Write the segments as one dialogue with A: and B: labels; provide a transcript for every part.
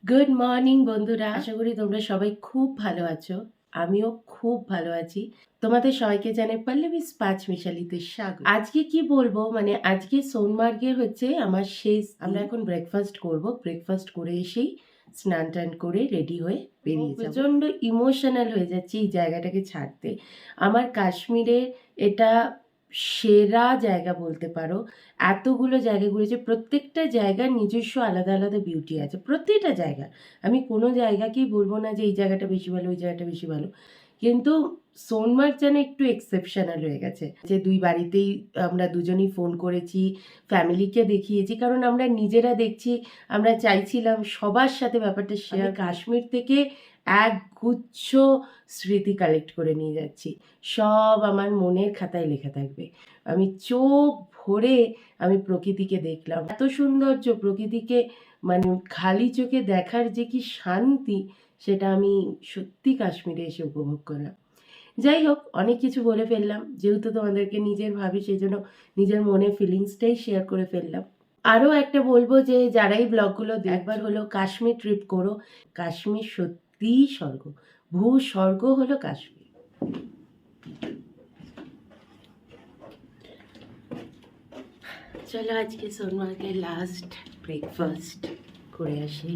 A: Good morning বন্ধুরা, আশা করি তোমরা সবাই খুব ভালো আছো। আমিও খুব ভালো আছি। তোমাদের সবাইকে জানাই পল্লবীস পাঁচ মিশালিতে স্বাগত। আজকে কি বলবো, আজকে সোনমার্গের হচ্ছে আমার শেষ। আমরা এখন ব্রেকফাস্ট করব। ব্রেকফাস্ট করে এসেই স্নান টান করে রেডি হয়ে বেরিয়ে যাবো। প্রচণ্ড ইমোশনাল হয়ে যাচ্ছি এই জায়গাটাকে ছাড়তে। আমার কাশ্মীরের এটা সেরা জায়গা বলতে পারো। এতগুলো জায়গা ঘুরেছে, প্রত্যেকটা জায়গার নিজস্ব আলাদা আলাদা বিউটি আছে। প্রত্যেকটা জায়গা, আমি কোনো জায়গাকেই বলবো না যে এই জায়গাটা বেশি ভালো, ওই জায়গাটা বেশি ভালো, কিন্তু সোনমার্গ যেন একটু এক্সেপশনাল হয়ে গেছে। যে দুই বাড়িতেই আমরা দুজনেই ফোন করেছি, ফ্যামিলিকে দেখিয়েছি, কারণ আমরা নিজেরা দেখছি, আমরা চাইছিলাম সবার সাথে ব্যাপারটা শেয়ার। কাশ্মীর থেকে এক গুচ্ছ স্মৃতি কালেক্ট করে নিয়ে যাচ্ছি, সব আমার মনের খাতায় লেখা থাকবে। আমি চোখ ভরে আমি প্রকৃতিকে দেখলাম, এত সৌন্দর্য প্রকৃতিকে খালি চোখে দেখার যে কি শান্তি, সেটা আমি সত্যি কাশ্মীরে এসে উপভোগ করলাম। যাই হোক, অনেক কিছু বলে ফেললাম, যেহেতু তোমাদেরকে নিজের ভাবি সেই জন্য নিজের মনে ফিলিংসটাই শেয়ার করে ফেললাম। আরও একটা বলবো যে যারাই ব্লগগুলো একবার হলো কাশ্মীর ট্রিপ করো। কাশ্মীর সত্যিই স্বর্গ, স্বর্গ হলো কাশ্মীর। চলো আজকে সোনমার্গের লাস্ট ব্রেকফাস্ট করে আসি।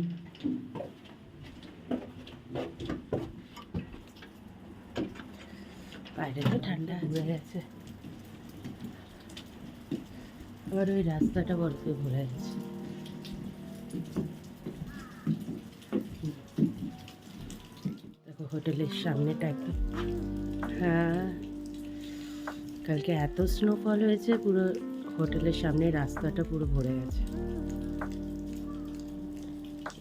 A: বাইরে তো ঠান্ডা হয়ে গেছে, আবার ওই রাস্তাটা বরফে ভরে গেছে। দেখো হোটেলের সামনেটা একটু, হ্যাঁ কালকে এত স্নোফল হয়েছে, পুরো হোটেলের সামনে রাস্তাটা পুরো ভরে গেছে।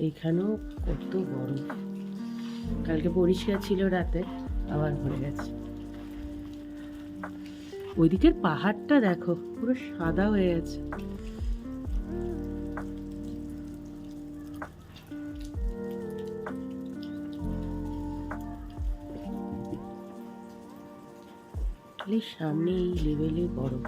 A: এইখানেও কত বরফ, কালকে পরিষ্কার ছিল রাতে, আবার ভরে গেছে। ওইদিকের পাহাড়টা দেখো পুরো সাদা হয়ে গেছে। সামনে এই লেভেলে বরফ।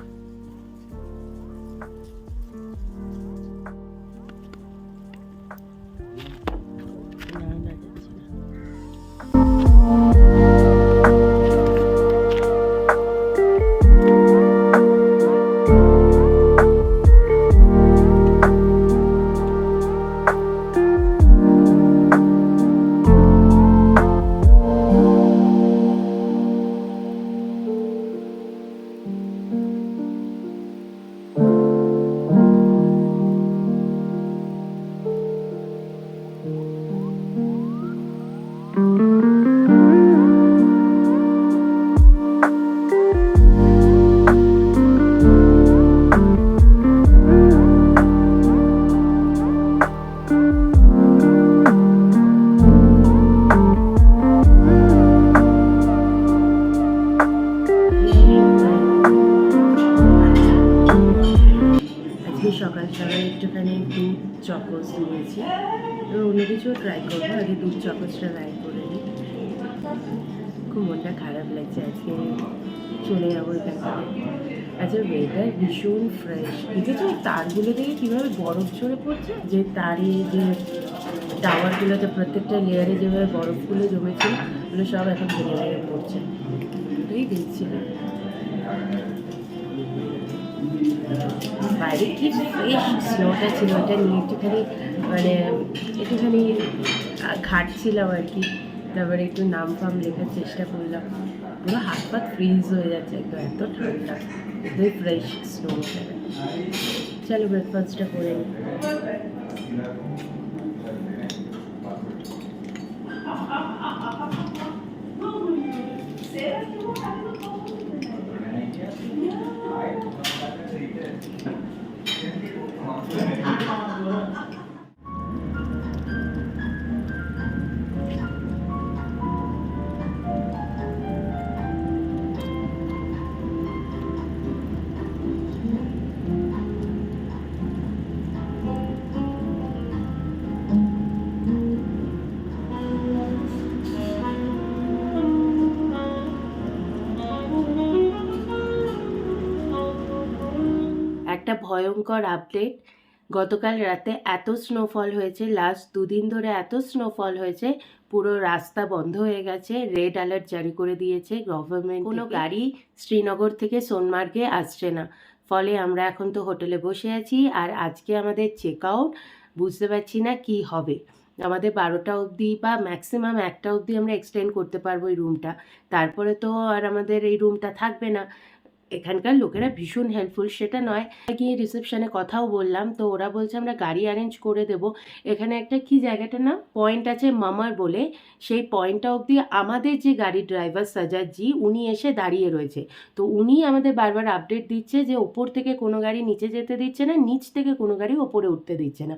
A: সকাল সকাল একটুখানি দুধ চকোস নিয়েছি, এবার অন্য কিছুও ট্রাই করবো, আগে দুধ চকোসটা ট্রাই করে নিই। খুব মনটা খারাপ লাগছে, আজকে চলে যাবো এখান থেকে। আচ্ছা, ওয়েদার ভীষণ ফ্রেশ, দেখেছো তারগুলো থেকে কীভাবে বরফ ঝরে পড়ছে, যে তারে যে টাওয়ারগুলোতে প্রত্যেকটা লেয়ারে যেভাবে বরফগুলো জমেছিল, ওগুলো সব এখন ভেঙে ভেঙে পড়ছে। ওটাই দেখছিলাম, বাইরে কি ফ্রেশ স্নোটা ছিল, ওটা নিয়ে একটুখানি ঘাটছিলাম আর কি। তারপরে একটু নাম ফাম লেখার চেষ্টা করলাম, পুরো হাত পাত ফ্রিজ হয়ে যাচ্ছে একদম, এত ঠান্ডা, একদমই ফ্রেশ স্নো। চলো ব্রেকফাস্টটা করে নিই। একটা ভয়ঙ্কর আপডেট, গতকাল রাতে এত স্নোফল হয়েছে, লাস্ট 2 দিন ধরে এত স্নোফল হয়েছে, পুরো রাস্তা বন্ধ হয়ে গেছে। রেড অ্যালার্ট জারি করে দিয়েছে গভর্নমেন্ট। কোনো গাড়ি শ্রীনগর থেকে সোনমার্গে আসছে না। ফলে আমরা এখন তো হোটেলে বসে আছি, আর আজকে আমাদের চেক আউট। বুঝতে পারছি না কি হবে। আমাদের 12টা অবধি বা ম্যাক্সিমাম 1টা অবধি আমরা এক্সটেন্ড করতে পারবো এই রুমটা। তারপরে তো আর আমাদের এই রুমটা থাকবে না। এখানকার লোকেরা ভীষণ হেল্পফুল, সেটা নয়। গিয়ে রিসেপশনে কথাও বললাম, তো ওরা বলছে আমরা গাড়ি অ্যারেঞ্জ করে দেবো। এখানে একটা কি জায়গাটা না পয়েন্ট আছে মামার বলে, সেই পয়েন্টটা অবধি আমাদের যে গাড়ির ড্রাইভার সাজাদজি উনি এসে দাঁড়িয়ে রয়েছে। তো উনি আমাদের বারবার আপডেট দিচ্ছে যে ওপর থেকে কোনো গাড়ি নিচে যেতে দিচ্ছে না, নিচ থেকে কোনো গাড়ি ওপরে উঠতে দিচ্ছে না।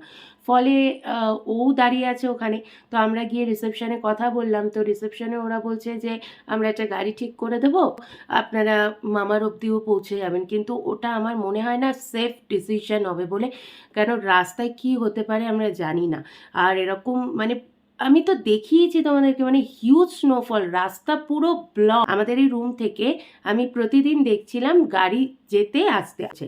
A: ফলে ও দাঁড়িয়ে আছে ওখানে। তো আমরা গিয়ে রিসেপশনে কথা বললাম, তো রিসেপশনে ওরা বলছে যে আমরা একটা গাড়ি ঠিক করে দেবো, আপনারা মামার অবধিও পৌঁছে যাবেন। কিন্তু ওটা আমার মনে হয় না সেফ ডিসিশন হবে বলে, কারণ রাস্তায় কি হতে পারে আমরা জানি না। আর এরকম মানে আমি তো দেখিয়েছি তোমাদেরকে, মানে হিউজ স্নোফল, রাস্তা পুরো ব্লক। আমাদের এই রুম থেকে আমি প্রতিদিন দেখছিলাম গাড়ি যেতে আসতে আছে।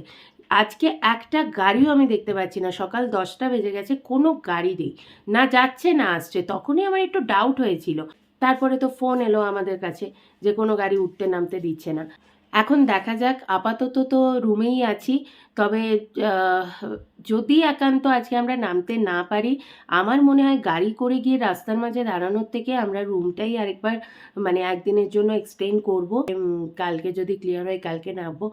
A: আজকে একটা গাড়িও আমি দেখতে পাচ্ছি না। সকাল 10টা বেজে গেছে, কোনো গাড়ি নেই, না যাচ্ছে না আসছে। তখনই আমার একটু ডাউট হয়েছিল। তারপরে তো ফোন এলো আমাদের কাছে যে কোনো গাড়ি উঠতে নামতে দিচ্ছে না। এখন দেখা যাক, আপাতত তো রুমেই আছি। তবে যদি একান্ত আজকে আমরা নামতে না পারি, আমার মনে হয় গাড়ি করে গিয়ে রাস্তার মাঝে দাঁড়ানোর থেকে আমরা রুমটাই আরেকবার মানে একদিনের জন্য এক্সটেন্ড করব। কালকে যদি ক্লিয়ার হয় কালকে নামবো।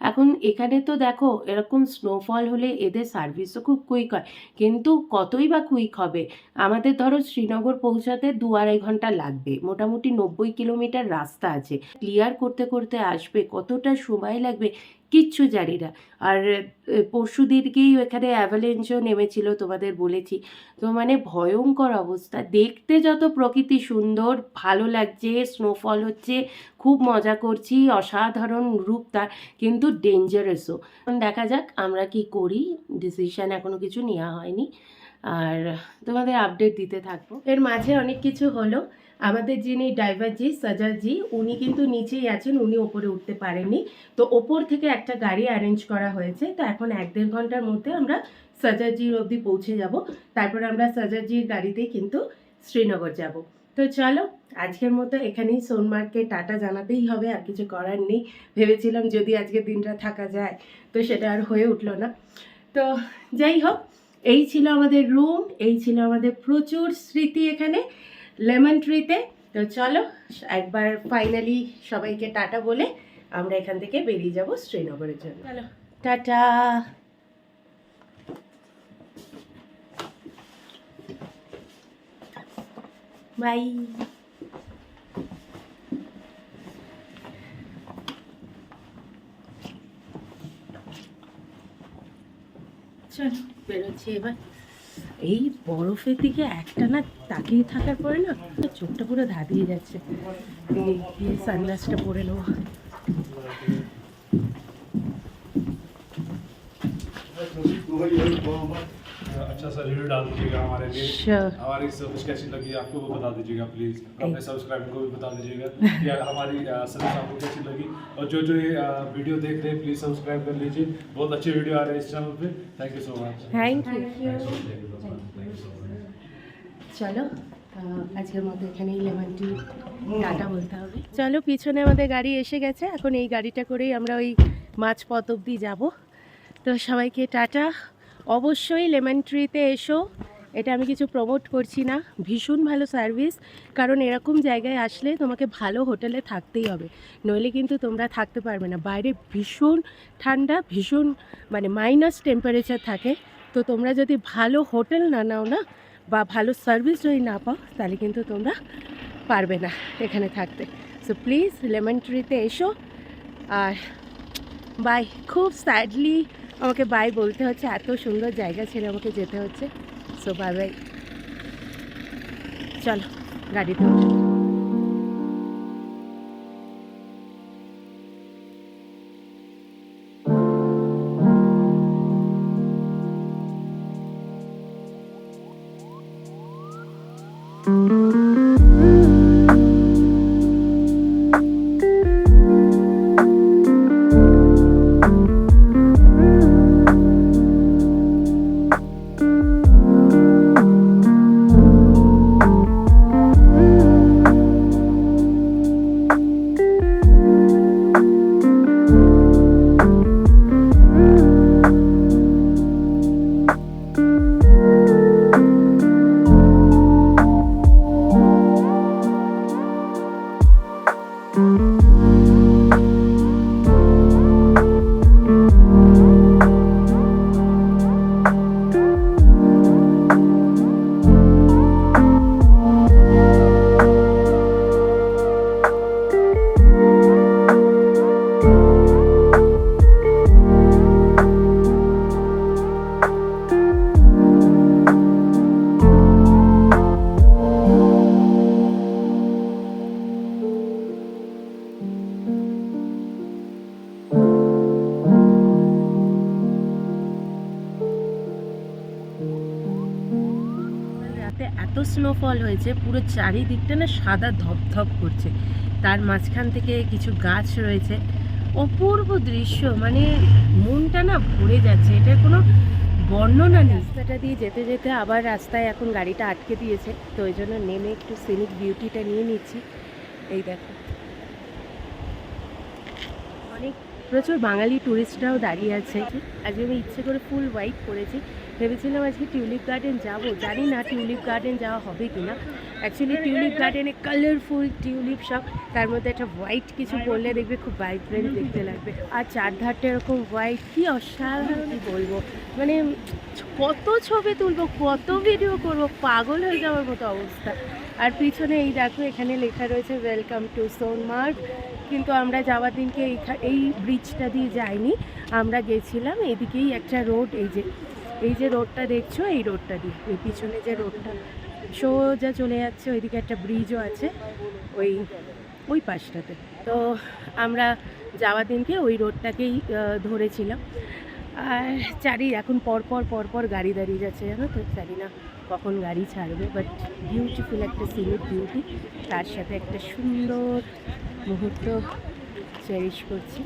A: এখন এখানে তো দেখো এরকম স্নোফল হলে এদের সার্ভিসও খুব কুইক হয়, কিন্তু কতই বা কুইক হবে। আমাদের ধরো শ্রীনগর পৌঁছাতে 2-2.5 ঘন্টা লাগবে, মোটামুটি 90 কিলোমিটার রাস্তা আছে। ক্লিয়ার করতে করতে আসবে, কতটা সময় লাগবে কিচ্ছু জানি না। আর পরশু দিনকেই এখানে অ্যাভালেঞ্চও নেমেছিল, তোমাদের বলেছি। তো মানে ভয়ঙ্কর অবস্থা। দেখতে যত প্রকৃতি সুন্দর, ভালো লাগছে, স্নোফল হচ্ছে, খুব মজা করছি, অসাধারণ রূপ তার, কিন্তু ডেঞ্জারাসও। দেখা যাক আমরা কি করি, ডিসিশন এখনো কিছু নেওয়া হয়নি, আর তোমাদের আপডেট দিতে থাকবো। এর মাঝে অনেক কিছু হলো। আমাদের যিনি ড্রাইভারজি সাজাদজি উনি কিন্তু নিচেই আছেন, উনি ওপরে উঠতে পারেননি। তো ওপর থেকে একটা গাড়ি অ্যারেঞ্জ করা হয়েছে। তো এখন 1-1.5 ঘন্টার মধ্যে আমরা সাজাদজির অবধি পৌঁছে যাব। তারপর আমরা সাজাদজির গাড়িতেই কিন্তু শ্রীনগর যাব। তো চলো আজকের মতো এখানেই সোনমার্গকে টাটা জানাতেই হবে, আর কিছু করার নেই। ভেবেছিলাম যদি আজকের দিনটা থাকা যায়, তো সেটা আর হয়ে উঠলো না। তো যাই হোক, এই ছিল আমাদের রুম, এই ছিল আমাদের প্রচুর স্মৃতি এখানে লেমন ট্রিতে। তো চলো একবার ফাইনালি সবাইকে টাটা বলে আমরা এখান থেকে বেরিয়ে যাব শ্রীনগরের জন্য। চলো টাটা, বাই। চলো বেরোচ্ছি এবার। এই বরফের দিকে একটা না তাকিয়ে থাকার পরে না চোখটা পুরো ধাঁধিয়ে যাচ্ছে। এই সানগ্লাসটা পরে নেবো।
B: अच्छा सा रिव्यू डाल दीजिएगा हमारे लिए।
A: Sure.
B: हमारी सर्विस कैसी लगी आपको वो बता दीजिएगा प्लीज़। अपने सब्सक्राइबर को भी बता दीजिएगा कि हमारी सर्विस आपको कैसी लगी। और जो जो ये वीडियो देख रहे हैं प्लीज़ सब्सक्राइब कर लीजिए। बहुत अच्छे वीडियो आ रहे हैं इस चैनल पे। Thank you so much.
A: Thank you. চলো আজকের মতো এখানেই লেমন টি টাটা বলতে হবে। চলো পিছনে আমাদের গাড়ি এসে গেছে, এখন এই গাড়িটা করেই আমরা ওই মাঝপথ অবধি যাব। তো সবাইকে টাটা। অবশ্যই লেমন ট্রিতে এসো, এটা আমি কিছু প্রমোট করছি না, ভীষণ ভালো সার্ভিস। কারণ এরকম জায়গায় আসলে তোমাকে ভালো হোটেলে থাকতেই হবে, নইলে কিন্তু তোমরা থাকতে পারবে না। বাইরে ভীষণ ঠান্ডা, ভীষণ মানে মাইনাস টেম্পারেচার থাকে। তো তোমরা যদি ভালো হোটেল না নাও না, বা ভালো সার্ভিস যদি না পাও, তাহলে কিন্তু তোমরা পারবে না এখানে থাকতে। সো প্লিজ লেমন ট্রিতে এসো। আর বাই, খুব স্যাডলি আমাকে বাই বলতে হচ্ছে, এত সুন্দর জায়গা ছেড়ে আমাকে যেতে হচ্ছে। So bye bye. চলো গাড়িতে উঠো। স্নোফল হয়েছে, পুরো চারিদিকটা না সাদা ধপধপ করছে, তার মাঝখান থেকে কিছু গাছ রয়েছে, অপূর্ব দৃশ্য, মানে মনটা না ভরে যাচ্ছে, এটার কোনো বর্ণনা নেই। রাস্তাটা দিয়ে যেতে যেতে আবার রাস্তায় এখন গাড়িটা আটকে দিয়েছে, তো ওই জন্য নেমে একটু সিনিক বিউটিটা নিয়ে নিচ্ছি। এই দেখো অনেক প্রচুর বাঙালি টুরিস্টরাও দাঁড়িয়ে আছে। আজকে আমি ইচ্ছে করে ফুল হোয়াইট করেছি, ভেবেছিলাম আজকে টিউলিপ গার্ডেন যাবো, জানি না টিউলিপ গার্ডেন যাওয়া হবে কি না। অ্যাকচুয়ালি টিউলিপ গার্ডেনে কালারফুল টিউলিপ সব, তার মধ্যে একটা হোয়াইট কিছু পরলে দেখবে খুব ভাইব্রেন্ট দেখতে লাগবে। আর চারধারটা এরকম হোয়াইট, কি অসাধারণ কি বলবো, মানে কত ছবি তুলবো, কত ভিডিও করবো, পাগল হয়ে যাওয়ার মতো অবস্থা। আর পিছনে এই দেখো এখানে লেখা রয়েছে ওয়েলকাম টু সোনমার্গ, কিন্তু আমরা যাওয়ার দিনকে এই ব্রিজটা দিয়ে যাইনি, আমরা গেছিলাম এদিকেই একটা রোড, এই যে রোডটা দেখছো, এই রোডটা দিয়ে, এই পিছনে যে রোডটা সোজা চলে যাচ্ছে, ওইদিকে একটা ব্রিজও আছে ওই পাশটাতে। তো আমরা যাওয়ার দিনকে ওই রোডটাকেই ধরেছিলাম। আর এখন পরপর গাড়ি দাঁড়িয়ে যাচ্ছে, জানো তো, জানি না কখন গাড়ি ছাড়বে, বাট বিউটিফুল একটা সিনিক বিউটি, তার সাথে একটা সুন্দর মুহূর্ত চেরিশ করছি,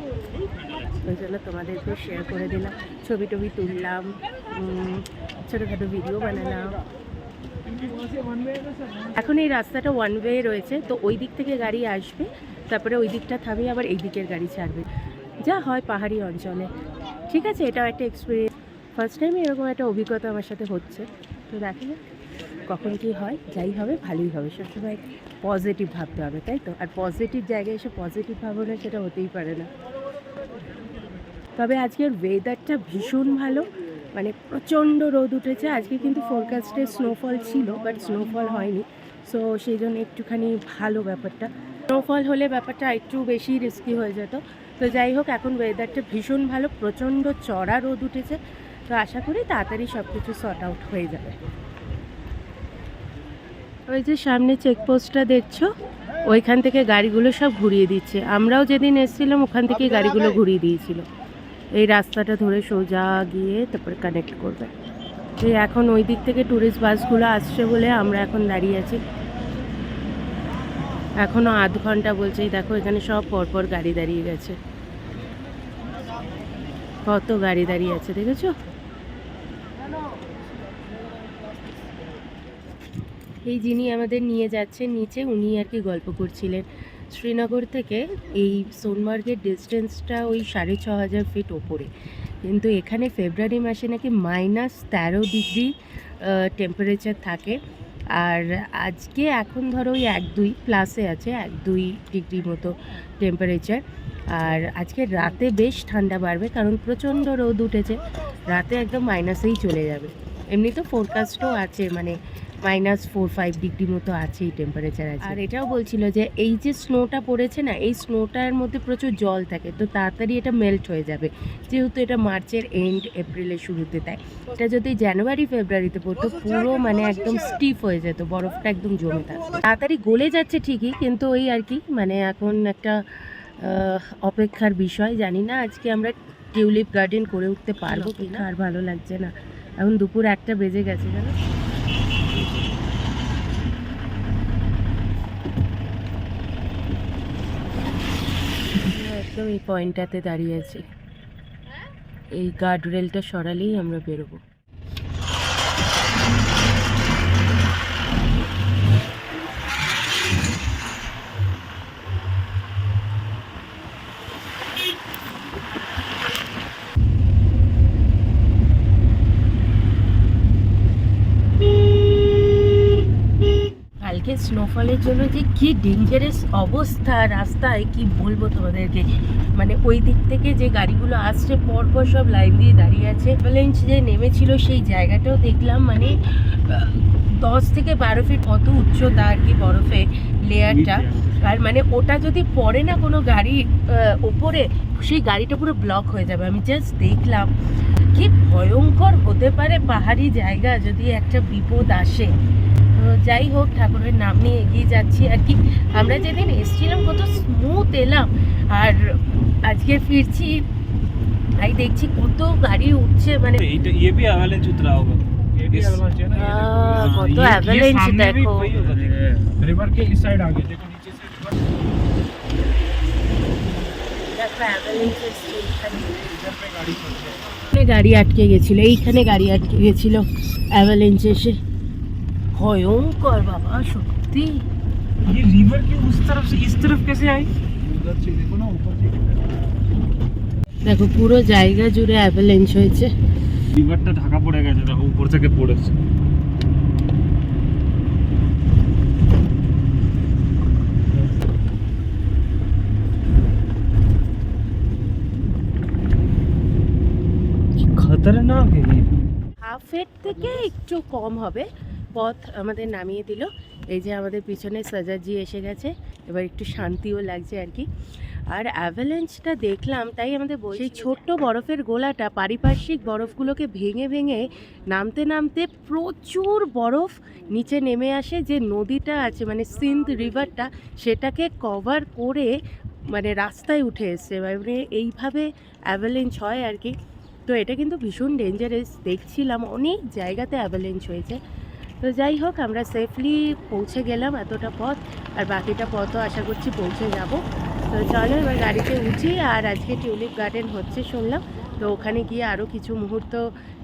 A: ওই জন্য তোমাদেরকেও শেয়ার করে দিলাম, ছবি টবি তুললাম, ছোটোখাটো ভিডিও বানালাম। এখন এই রাস্তাটা ওয়ান ওয়ে রয়েছে, তো ওই দিক থেকে গাড়ি আসবে, তারপরে ওই দিকটা থামিয়ে আবার এই দিকের গাড়ি ছাড়বে, যা হয় পাহাড়ি অঞ্চলে। ঠিক আছে, এটাও একটা এক্সপিরিয়েন্স, ফার্স্ট টাইম এরকম একটা অভিজ্ঞতা আমার সাথে হচ্ছে। তো দেখা যাক কখন কি হয়, যাই হবে ভালোই হবে, সবসময় পজিটিভ ভাবতে হবে, তাই তো। আর পজিটিভ জায়গায় এসে পজিটিভ ভাবো না, সেটা হতেই পারে না। তবে আজকের ওয়েদারটা ভীষণ ভালো, মানে প্রচণ্ড রোদ উঠেছে আজকে, কিন্তু ফোরকাস্টে স্নোফল ছিল, বাট স্নোফল হয়নি, সো সেই জন্য একটুখানি ভালো ব্যাপারটা। স্নোফল হলে ব্যাপারটা একটু বেশি রিস্কি হয়ে যেত। তো যাই হোক, এখন ওয়েদারটা ভীষণ ভালো, প্রচণ্ড চড়া রোদ উঠেছে, তো আশা করি তাড়াতাড়ি সব কিছু সর্ট আউট হয়ে যাবে। ওই যে সামনে চেকপোস্টটা দেখছো, ওইখান থেকে গাড়িগুলো সব ঘুরিয়ে দিচ্ছে, আমরাও যেদিন এসেছিলাম ওখান থেকে গাড়িগুলো ঘুরিয়ে দিয়েছিল। এই রাস্তাটা ধরে সোজা গিয়ে তারপরে কানেক্ট করবে। এই এখন ওই দিক থেকে ট্যুরিস্ট বাসগুলো আসছে বলে আমরা এখন দাঁড়িয়ে আছি, এখনও আধ ঘন্টা বলছে। এই দেখো এখানে সব পরপর গাড়ি দাঁড়িয়ে গেছে, কত গাড়ি দাঁড়িয়ে আছে দেখেছো। এই যিনি আমাদের নিয়ে যাচ্ছেন নিচে, উনি আর কি গল্প করছিলেন, শ্রীনগর থেকে এই সোনমার্গের ডিস্টেন্সটা ওই 6500 ফিট ওপরে, কিন্তু এখানে ফেব্রুয়ারি মাসে নাকি -13 ডিগ্রি টেম্পারেচার থাকে। আর আজকে এখন ধরো ওই 1-2 প্লাসে আছে, 1-2 ডিগ্রি মতো টেম্পারেচার। আর আজকে রাতে বেশ ঠান্ডা বাড়বে, কারণ প্রচণ্ড রোদ উঠেছে, রাতে একদম মাইনাসেই চলে যাবে। এমনি তো ফোরকাস্টও আছে, মানে -4-5 ডিগ্রি মতো আছে এই টেম্পারেচার আছে। আর এটাও বলছিল যে এই যে স্নোটা পড়েছে না, এই স্নোটার মধ্যে প্রচুর জল থাকে, তো তাড়াতাড়ি এটা মেল্ট হয়ে যাবে, যেহেতু এটা মার্চের এন্ড এপ্রিলের শুরুতে। তাই এটা যদি জানুয়ারি ফেব্রুয়ারিতে পড়তো, পুরো মানে একদম স্টিফ হয়ে যেত, বরফটা একদম জমে থাকতো। তাড়াতাড়ি গলে যাচ্ছে ঠিকই, কিন্তু ওই আর কি, মানে এখন একটা অপেক্ষার বিষয়। জানি না আজকে আমরা টিউলিপ গার্ডেন করে উঠতে পারবো কিনা, আর ভালো লাগছে না, এখন দুপুর 1টা বেজে গেছে জানো। একদম এই পয়েন্টটাতে দাঁড়িয়ে আছি, এই গার্ড রেলটা সরালেই আমরা বেরোবো। কালকে স্নোফলের জন্য যে কি ডেঞ্জারাস অবস্থা রাস্তায়, কি বলবো তোমাদেরকে, মানে ওই দিক থেকে যে গাড়িগুলো আসছে পরপর সব লাইন দিয়ে দাঁড়িয়ে আছে। অ্যাভালাঞ্চ যে নেমেছিল সেই জায়গাটাও দেখলাম, মানে 10 থেকে 12 ফিট কত উচ্চতা আর কি বরফে লেয়ারটা। আর মানে ওটা যদি পড়ে না কোনো গাড়ির ওপরে, সেই গাড়িটা পুরো ব্লক হয়ে যাবে। আমি জাস্ট দেখলাম কি ভয়ঙ্কর হতে পারে পাহাড়ি জায়গা যদি একটা বিপদ আসে। যাই হোক, ঠাকুরের নাম নিয়ে এগিয়ে যাচ্ছি আর কি। আমরা যেদিন এসেছিলাম কত স্মুথ এলাম, আর আজকে ফিরছি তাই দেখছি কত গাড়ি উঠছে, মানে
C: ये भी अवेलेंच उतरा होगा, ये
A: কত অ্যাভালেঞ্চ দেখো।
B: रिवर के इस साइड आ गए, देखो नीचे से रिवर
A: দেখো অ্যাভালেঞ্চ এসছে এখানে।
B: इधर पे गाड़ी चलती है।
A: এখানে গাড়ি আটকে গেছিল, এইখানে গাড়ি আটকে গেছিল অ্যাভালেঞ্চ এসে। ভয়ঙ্কর বাবা সত্যি।
B: ये रिवर की उस तरफ से इस तरफ कैसे आई? उधर से देखो ना, ऊपर से
A: দেখো পুরো জায়গা জুড়ে অ্যাভালেঞ্চ হয়েছে।
B: रिवरটা ঢাকা পড়ে গেছে, দেখো উপর থেকে পড়েছে। खतरनाक है ये।
A: হাফের থেকে একটু কম হবে পথ আমাদের নামিয়ে দিল। এই যে আমাদের পিছনে সাজাজি এসে গেছে, এবার একটু শান্তিও লাগছে আর কি। আর অ্যাভালেঞ্চটা দেখলাম, তাই আমাদের সেই ছোট্ট বরফের গোলাটা পারিপার্শ্বিক বরফগুলোকে ভেঙে ভেঙে নামতে নামতে প্রচুর বরফ নিচে নেমে আসে। যে নদীটা আছে মানে সিন্ধ রিভারটা, সেটাকে কভার করে মানে রাস্তায় উঠে এসছে। মানে এইভাবে অ্যাভালেঞ্চ হয় আর কি। তো এটা কিন্তু ভীষণ ডেঞ্জারাস, দেখছিলাম অনেক জায়গাতে অ্যাভালেঞ্চ হয়েছে। তো যাই হোক, আমরা সেফলি পৌঁছে গেলাম এতটা পথ, আর বাকিটা পথও আশা করছি পৌঁছে যাব। তো চলো এবার গাড়িতে উঠি। আর আজকে টিউলিপ গার্ডেন হচ্ছে শুনলাম, তো ওখানে গিয়ে আরও কিছু মুহূর্ত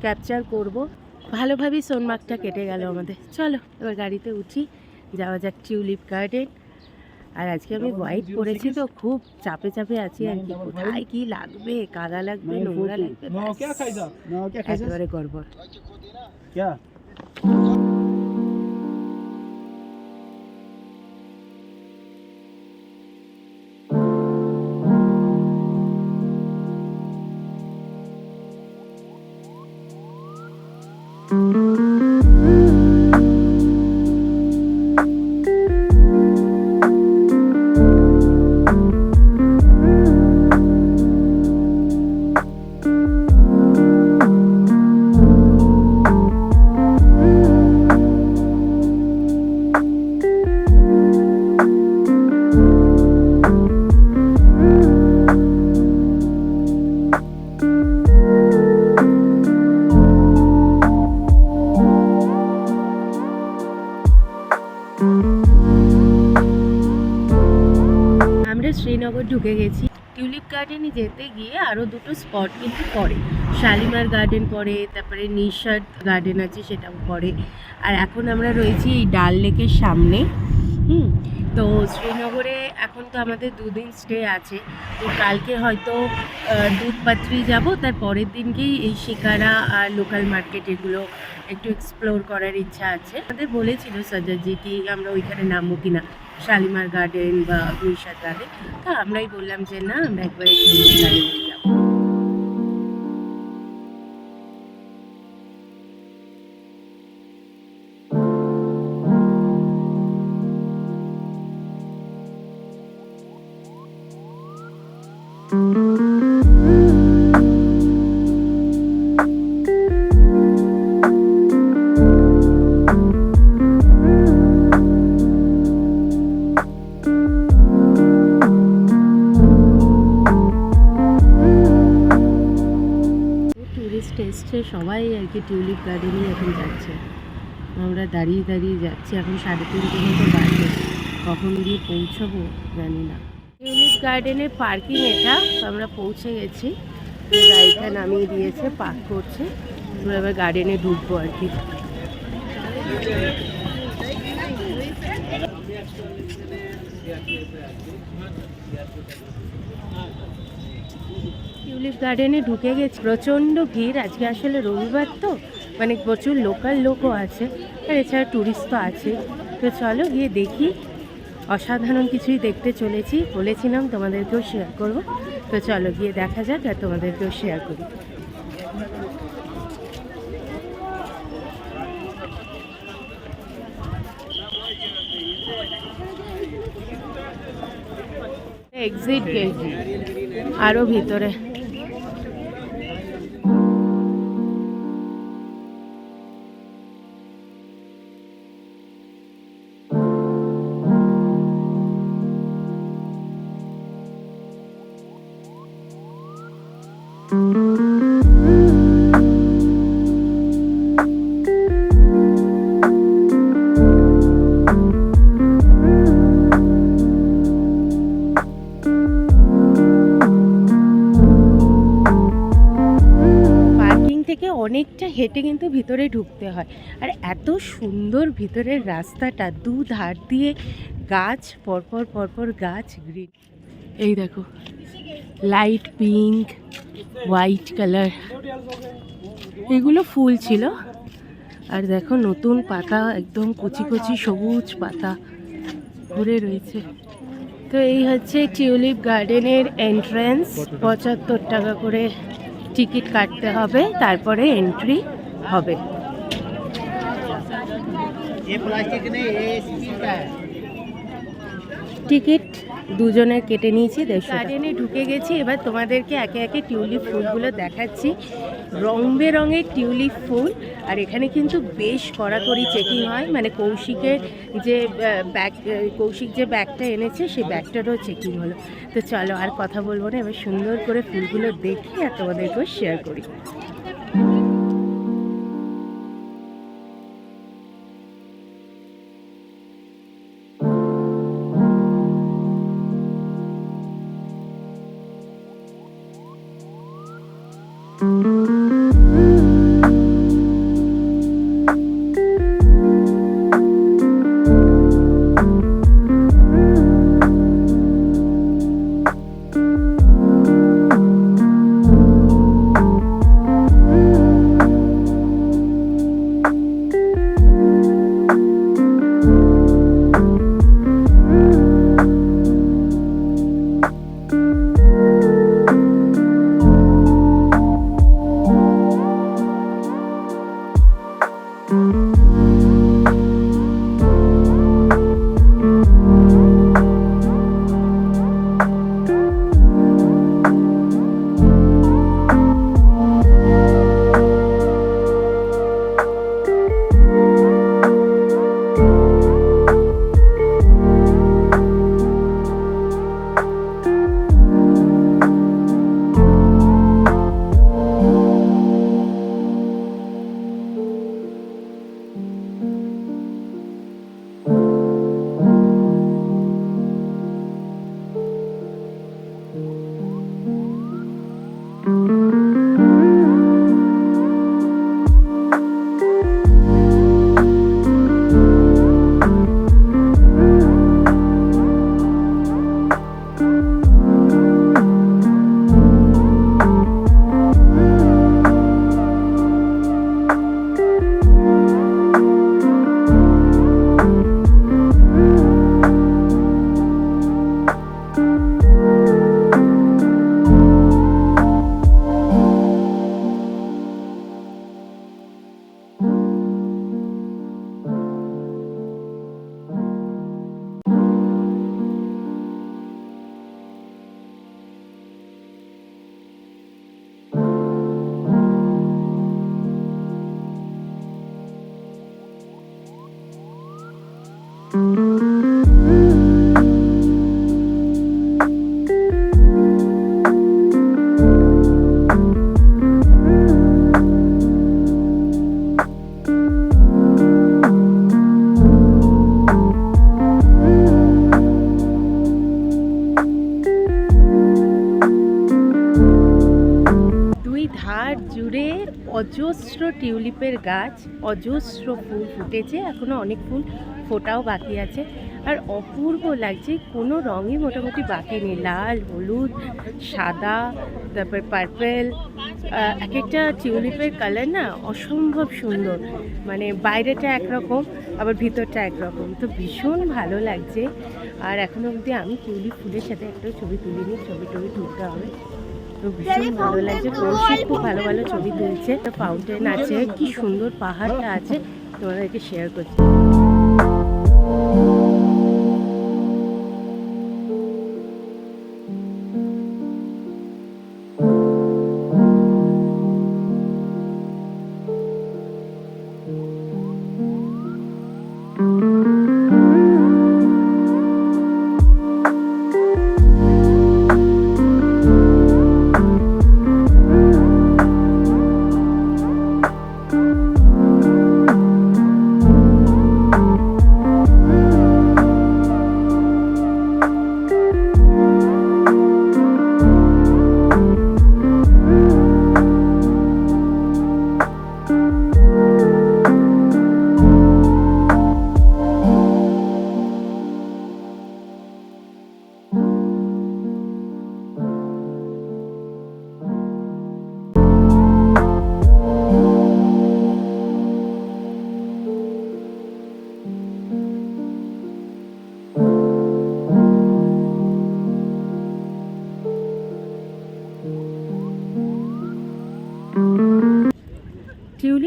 A: ক্যাপচার করব। ভালোভাবেই সোনমার্গটা কেটে গেল আমাদের। চলো এবার গাড়িতে উঠি, যাওয়া যাক টিউলিপ গার্ডেন। আর আজকে আমি হোয়াইট পরেছি তো খুব চাপে চাপে আছি আর কি। কোথায় কি লাগবে, কাদা লাগবে, নোংরা লাগবে, একেবারে গড়বড়। শ্রীনগর ঢুকে গেছি। টিউলিপ গার্ডেনে যেতে গিয়ে আরও দুটো স্পট কিন্তু পড়ে, শালিমার গার্ডেন পড়ে, তারপরে নিশাদ গার্ডেন আছে সেটাও পড়ে। আর এখন আমরা রয়েছি এই ডাল লেকের সামনে। তো শ্রীনগরে এখন তো আমাদের 2 দিন স্টে আছে। তো কালকে হয়তো দুধপাত্রি যাব, তার পরের দিনকেই এই শিকারা আর লোকাল মার্কেট এগুলো একটু এক্সপ্লোর করার ইচ্ছা আছে। আমাদের বলেছিল সাজাজি কি আমরা ওইখানে নামবো কিনা, শালিমার গার্ডেন বা নিশাদ গার্ডেন। তো আমরাই বললাম যে না, আমরা একবারে গার্ডেনে যাবো। এসছে সবাই আর কি টিউলিপ গার্ডেনই এখন যাচ্ছে। আমরা দাঁড়িয়ে দাঁড়িয়ে যাচ্ছি, এখন 3:30 মতো বাজে, কখন গিয়ে পৌঁছাবো জানি না। টিউলিপ গার্ডেনের পার্কিং এটা, তো আমরা পৌঁছে গেছি। গাড়িটা নামিয়ে দিয়েছে, পার্ক করছে। আমরা এবার গার্ডেনে ঢুকবো আর কি। টিউলিপ গার্ডেনে ঢুকে গেছি, প্রচণ্ড ভিড় আজকে, আসলে রবিবার তো, মানে প্রচুর লোকাল লোকও আছে, আর এছাড়া ট্যুরিস্ট তো আছে। তো চলো গিয়ে দেখি, অসাধারণ কিছুই দেখতে চলেছি, বলেছিলাম তোমাদেরকেও শেয়ার করব। তো চলো গিয়ে দেখা যাক আর তোমাদেরকেও শেয়ার করি। এক্সিট গেট, আরও ভিতরে। হেঁটে কিন্তু ভিতরে ঢুকতে হয়। আর এত সুন্দর ভিতরের রাস্তাটা, দুধার দিয়ে গাছ, পরপর পরপর গাছ, গ্রিন। এই দেখো লাইট পিঙ্ক, হোয়াইট কালার, এগুলো ফুল ছিল। আর দেখো নতুন পাতা, একদম কচি কচি সবুজ পাতা ভরে রয়েছে। তো এই হচ্ছে টিউলিপ গার্ডেনের এন্ট্রান্স। 75 টাকা করে টিকিট কাটতে হবে, তারপরে এন্ট্রি হবে। টিকিট দুজনের কেটে নিয়েছি 150 টাকা। গার্ডেনে ঢুকে গেছি, এবার তোমাদেরকে একে একে টিউলিপ ফুলগুলো দেখাচ্ছি। রং বেরঙের টিউলিপ ফুল। আর এখানে কিন্তু বেশ কড়াকড়ি চেকিং হয়, মানে কৌশিকের যে কৌশিক যে ব্যাগটা এনেছে সেই ব্যাগটারও চেকিং হলো। তো চলো আর কথা বলবো না, এবার সুন্দর করে ফুলগুলো দেখি আর তোমাদেরকেও শেয়ার করি। জুড়ে অজস্র টিউলিপের গাছ, অজস্র ফুল ফুটেছে, এখনো অনেক ফুল ফোটাও বাকি আছে। আর অপূর্ব লাগছে, কোনো রঙই মোটামুটি বাকি নেই। লাল, হলুদ, সাদা, তারপর পার্পেল, এক একটা টিউলিপের কালার না অসম্ভব সুন্দর। মানে বাইরেটা একরকম, আবার ভিতরটা একরকম, তো ভীষণ ভালো লাগছে। আর এখনো অবধি আমি টিউলিপ ফুলের সাথে একটা ছবি তুলিনি, ছবি টবি তুলতে হবে। তো ভীষণ ভালো লাগছে। কৌশিক খুব ভালো ভালো ছবি তুলছে। ফাউন্টেন আছে, কি সুন্দর পাহাড়টা আছে, তোমাদেরকে শেয়ার করছি।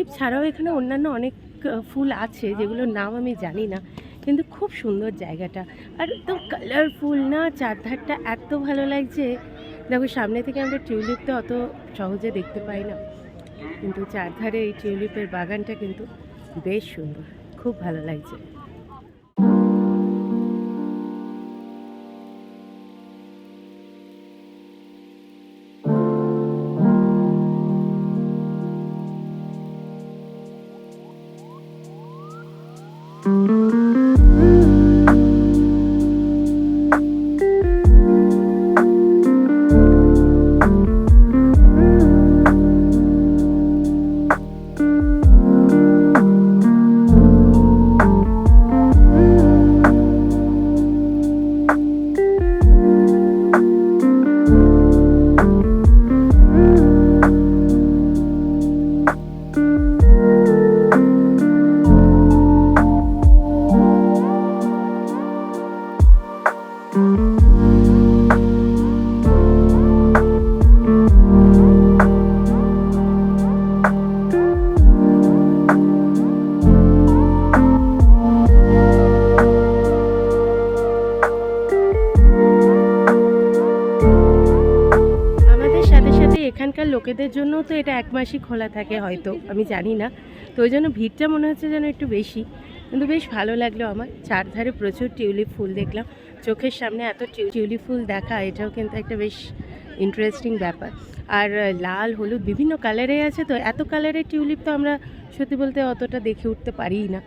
A: টিউলিপ ছাড়াও এখানে অন্যান্য অনেক ফুল আছে যেগুলোর নাম আমি জানি না, কিন্তু খুব সুন্দর জায়গাটা আর একদম কালারফুল না, চারধারটা এত ভালো লাগছে। দেখো সামনে থেকে আমরা টিউলিপ তো অত সহজে দেখতে পাই না, কিন্তু চারধারে এই টিউলিপের বাগানটা কিন্তু বেশ সুন্দর, খুব ভালো লাগছে। এখানকার লোকেদের জন্য তো এটা 1 মাসই খোলা থাকে হয়তো, আমি জানি না, তো ওই জন্য ভিড়টা মনে হচ্ছে যেন একটু বেশি, কিন্তু বেশ ভালো লাগলো আমার। চারধারে প্রচুর টিউলিপ ফুল দেখলাম, চোখের সামনে এত টিউলিপ ফুল দেখা এটাও কিন্তু একটা বেশ ইন্টারেস্টিং ব্যাপার। আর লাল হলুদ বিভিন্ন কালারে আছে, তো এত কালারের টিউলিপ তো আমরা সত্যি বলতে অতটা দেখে উঠতে পারিই না,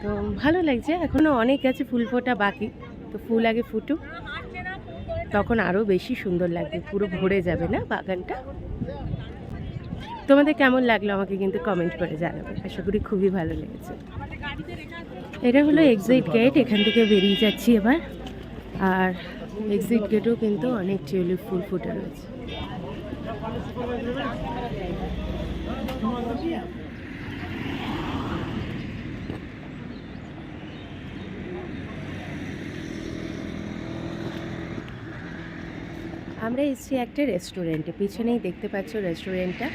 A: তো ভালো লাগছে। এখনও অনেক আছে ফুল ফোটা বাকি, তো ফুল আগে ফুটুক, তখন আরও বেশি সুন্দর লাগবে, পুরো ভরে যাবে না বাগানটা। তোমাদের কেমন লাগলো আমাকে কিন্তু কমেন্ট করে জানাবে, আশা করি খুবই ভালো লেগেছে। এটা হলো এক্সিট গেট, এখান থেকে বেরিয়ে যাচ্ছি এবার। আর এক্সিট গেটেও কিন্তু অনেক টিউলিপ ফুল ফুটে রয়েছে। আমরা এসেছি একটা রেস্টুরেন্টে, পিছনেই দেখতে পাচ্ছ রেস্টুরেন্টটা।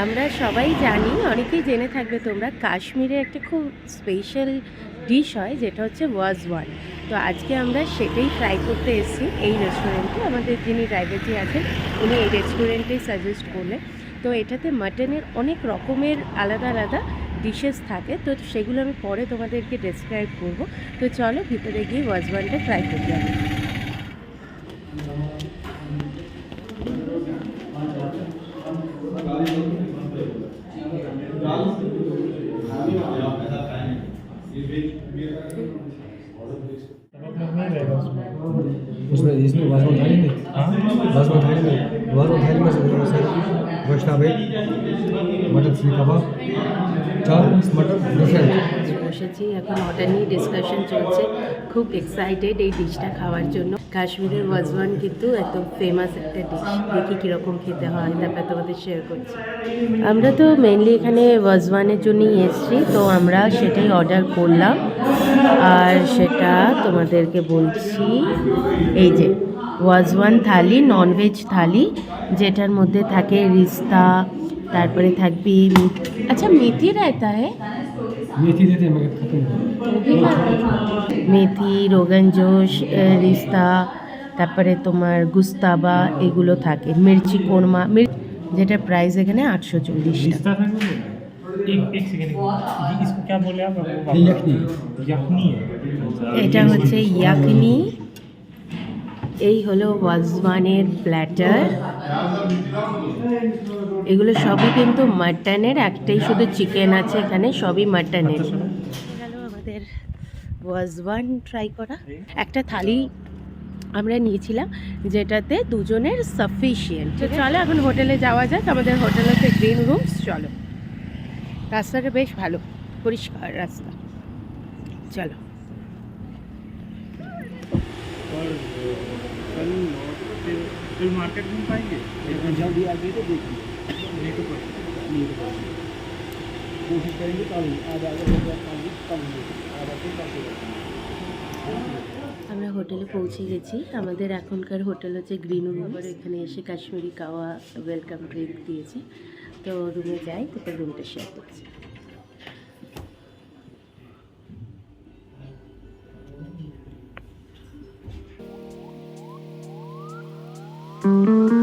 A: আমরা সবাই জানি, অনেকেই জেনে থাকবে তোমরা, কাশ্মীরে একটা খুব স্পেশাল ডিশ হয় যেটা হচ্ছে ওয়াজওয়ান। তো আজকে আমরা সেটাই ট্রাই করতে এসেছি এই রেস্টুরেন্টে। আমাদের যিনি ড্রাইভারজি আছেন উনি এই রেস্টুরেন্টেই সাজেস্ট করলেন। তো এটাতে মাটনের অনেক রকমের আলাদা আলাদা ডিশেস থাকে, তো সেগুলো আমি পরে তোমাদেরকে ডেসক্রাইব করব। তো চলো ভিতরে গিয়ে ওয়াজওয়ানটা ট্রাই করতে হবে।
C: उसमें इसमें वाजवान थाली में वाजवान थाली में गोश्त है, मटन सीख कबाब, 4 पीस मटन डिफरेंट।
A: বসেছি এখন, অর্ডার নিয়ে ডিসকাশন চলছে, খুব এক্সাইটেড এই ডিশটা খাওয়ার জন্য। কাশ্মীরের ওয়াজওয়ান কিন্তু একদম ফেমাস একটা ডিশ, দেখি কীরকম খেতে হয় তারপর তোমাদের শেয়ার করছি। আমরা তো মেনলি এখানে ওয়াজওয়ানের জন্যই এসেছি, তো আমরা সেটাই অর্ডার করলাম আর সেটা তোমাদেরকে বলছি। এই যে ওয়াজওয়ান থালি, ননভেজ থালি, যেটার মধ্যে থাকে রিস্তা, তারপরে থাকবে আচ্ছা মেথি রায়তা হ্যাঁ,
C: मेथी देते हैं मगर खत्म हो
A: মেথি, রোগান জোশ, রিস্তা, তারপরে তোমার গুস্তাবা এগুলো থাকে, মির্চি কোরমা, যেটার প্রাইস এখানে 840 টাকা।
D: एक सेकंड, इसको क्या बोले आप?
C: ये यखनी
D: यखनी है।
A: এটা হচ্ছে ইয়াকনি। এই হলো ওয়াজওয়ানের প্ল্যাটার। এগুলো সবই কিন্তু মাটনের, একটাই শুধু চিকেন আছে এখানে, সবই মাটনের। গেল আমাদের ওয়াজওয়ান ট্রাই করা। একটা থালি আমরা নিয়েছিলাম যেটাতে দুজনের সাফিসিয়েন্ট। তো চলো এখন হোটেলে যাওয়া যাক। আমাদের হোটেল হচ্ছে গ্রিন রুমস। চলো, রাস্তাটা বেশ ভালো, পরিষ্কার রাস্তা, চলো।
D: कल मार्केट में पाएंगे
C: जल्दी आ गई तो देखिए कोशिश करेंगे कल आधा
A: আমরা হোটেলে পৌঁছে গেছি। আমাদের এখনকার হোটেল হচ্ছে গ্রিন রুম। এখানে এসে কাশ্মীরি কাওয়া ওয়েলকাম ড্রিঙ্ক দিয়েছে, তো রুমে যাই, তারপর রুমটা শেয়ার করছি। है